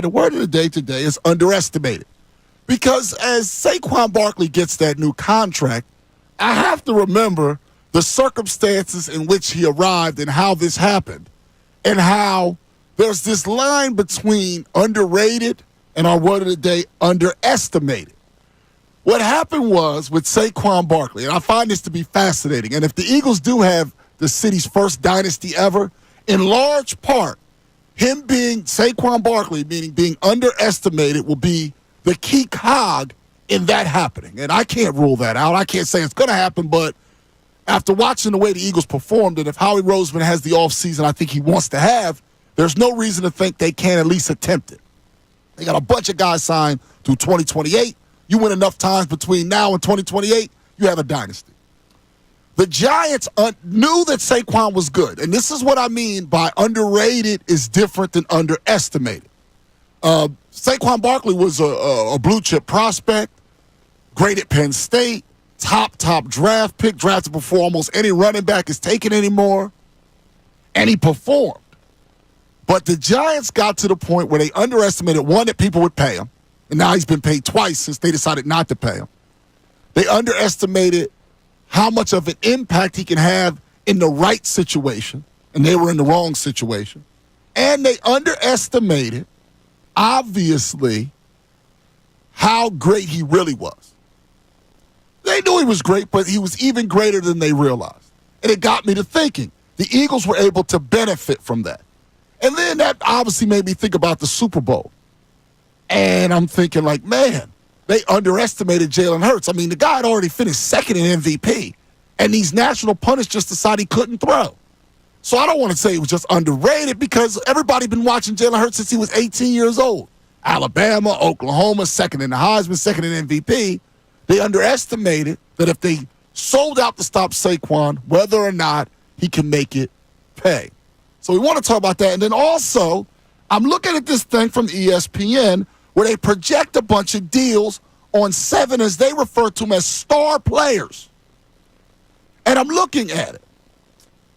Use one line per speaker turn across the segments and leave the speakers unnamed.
the word of the day today is underestimated. Because as Saquon Barkley gets that new contract, I have to remember the circumstances in which he arrived and how this happened, and how there's this line between underrated and our word of the day, underestimated. What happened was with Saquon Barkley, and I find this to be fascinating, and if the Eagles do have the city's first dynasty ever, in large part, him being Saquon Barkley, meaning being underestimated, will be the key cog in that happening. And I can't rule that out. I can't say it's going to happen, but after watching the way the Eagles performed, and if Howie Roseman has the offseason I think he wants to have, there's no reason to think they can't at least attempt it. They got a bunch of guys signed through 2028. You win enough times between now and 2028, you have a dynasty. The Giants knew that Saquon was good, and this is what I mean by underrated is different than underestimated. Saquon Barkley was a blue-chip prospect, great at Penn State, top draft pick, drafted before almost any running back is taken anymore, and he performed. But the Giants got to the point where they underestimated, one, that people would pay him, and now he's been paid twice since they decided not to pay him. They underestimated how much of an impact he can have in the right situation, and they were in the wrong situation. And they underestimated, obviously, how great he really was. They knew he was great, but he was even greater than they realized. And it got me to thinking, the Eagles were able to benefit from that. And then that obviously made me think about the Super Bowl. And I'm thinking, like, man, they underestimated Jalen Hurts. I mean, the guy had already finished second in MVP, and these national pundits just decided he couldn't throw. So I don't want to say it was just underrated because everybody been watching Jalen Hurts since he was 18 years old. Alabama, Oklahoma, second in the Heisman, second in MVP. They underestimated that if they sold out to stop Saquon, whether or not he can make it pay. So we want to talk about that. And then also, I'm looking at this thing from ESPN where they project a bunch of deals on 7, as they refer to them as star players. And I'm looking at it.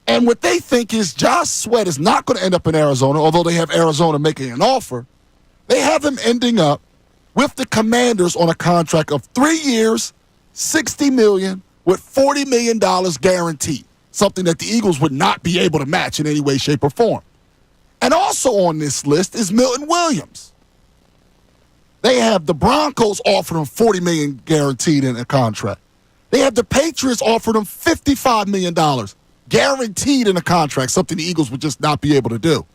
And what they think is Josh Sweat is not going to end up in Arizona, although they have Arizona making an offer. They have him ending up with the Commanders on a contract of 3 years, $60 million, with $40 million guaranteed, something that the Eagles would not be able to match in any way, shape, or form. And also on this list is Milton Williams. They have the Broncos offering him $40 million guaranteed in a contract. They have the Patriots offering him $55 million guaranteed in a contract, something the Eagles would just not be able to do.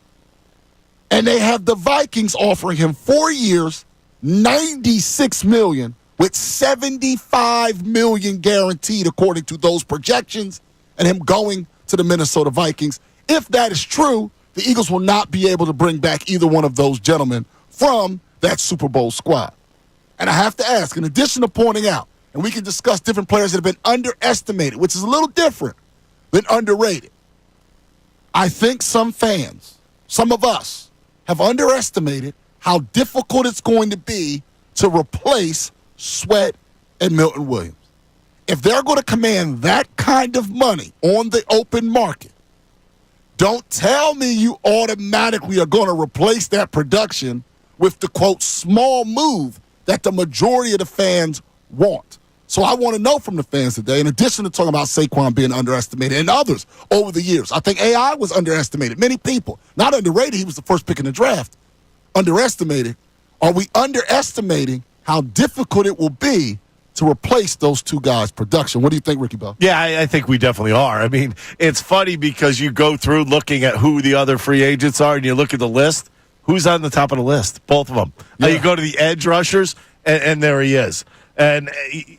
And they have the Vikings offering him 4 years, $96 million, with $75 million guaranteed according to those projections, and him going to the Minnesota Vikings. If that is true, the Eagles will not be able to bring back either one of those gentlemen from that Super Bowl squad. And I have to ask, in addition to pointing out, and we can discuss different players that have been underestimated, which is a little different than underrated. I think some fans, some of us, have underestimated how difficult it's going to be to replace Sweat and Milton Williams. If they're going to command that kind of money on the open market, don't tell me you automatically are going to replace that production with the, quote, small move that the majority of the fans want. So I want to know from the fans today, in addition to talking about Saquon being underestimated and others over the years. I think AI was underestimated. Many people. Not underrated. He was the first pick in the draft. Underestimated. Are we underestimating how difficult it will be to replace those two guys' production? What do you think, Ricky Bell?
Yeah, I think we definitely are. I mean, it's funny because you go through looking at who the other free agents are, and you look at the list. Who's on the top of the list? Both of them. Yeah. You go to the edge rushers, and there he is. And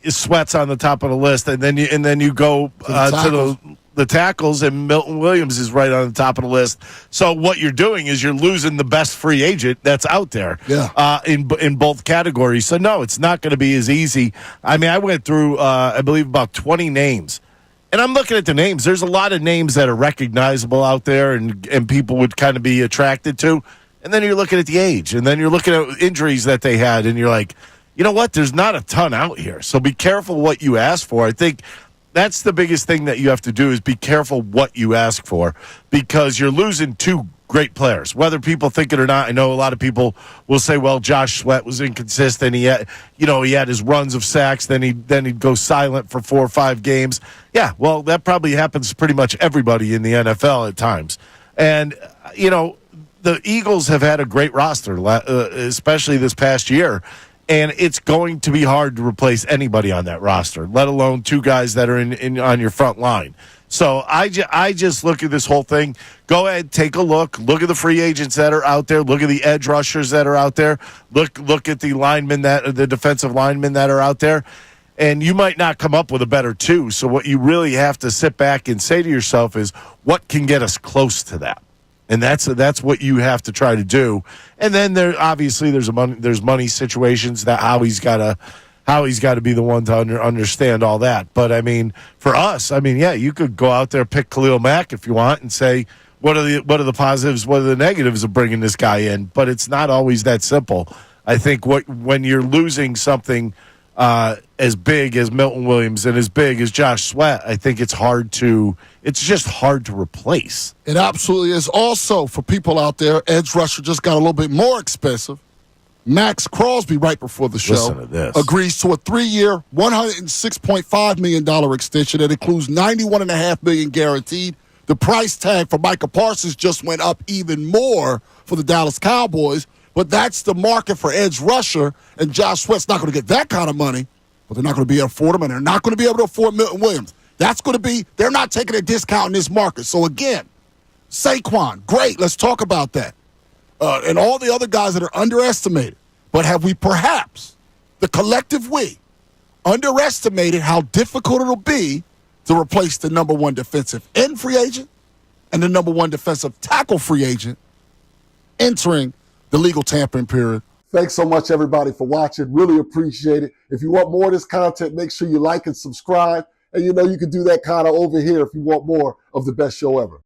Sweat's on the top of the list, and then you go to the tackles, and Milton Williams is right on the top of the list. So what you're doing is you're losing the best free agent that's out there in both categories. So, no, it's not going to be as easy. I mean, I went through, I believe, about 20 names. And I'm looking at the names. There's a lot of names that are recognizable out there and people would kind of be attracted to. And then you're looking at the age. And then you're looking at injuries that they had. And you're like, you know what? There's not a ton out here. So be careful what you ask for. I think that's the biggest thing that you have to do is be careful what you ask for because you're losing two great players. Whether people think it or not, I know a lot of people will say, well, Josh Sweat was inconsistent. He had his runs of sacks, then he'd go silent for 4 or 5 games. Yeah, well, that probably happens to pretty much everybody in the NFL at times. And, the Eagles have had a great roster, especially this past year. And it's going to be hard to replace anybody on that roster, let alone 2 guys that are in on your front line. So I just look at this whole thing. Go ahead, take a look. Look at the free agents that are out there. Look at the edge rushers that are out there. Look at the defensive linemen that are out there. And you might not come up with a better 2. So what you really have to sit back and say to yourself is, what can get us close to that? And that's what you have to try to do. And then there's money situations that how he's got to be the one to understand all that. But I mean, for us, you could go out there, pick Khalil Mack if you want, and say what are the positives, what are the negatives of bringing this guy in. But it's not always that simple. I think when you're losing something as big as Milton Williams and as big as Josh Sweat, I think it's just hard to replace.
It absolutely is. Also, for people out there, edge rusher just got a little bit more expensive. Max Crosby, right before the show, agrees to a 3-year, $106.5 million extension that includes $91.5 million guaranteed. The price tag for Micah Parsons just went up even more for the Dallas Cowboys. But that's the market for edge rusher, and Josh Sweat's not going to get that kind of money, but they're not going to be able to afford him, and they're not going to be able to afford Milton Williams. They're not taking a discount in this market. So, again, Saquon, great, let's talk about that. And all the other guys that are underestimated. But have we perhaps, the collective we, underestimated how difficult it'll be to replace the number 1 defensive end free agent and the number 1 defensive tackle free agent entering the legal tampering period? Thanks so much, everybody, for watching. Really appreciate it. If you want more of this content, make sure you like and subscribe. And you can do that kind of over here if you want more of the best show ever.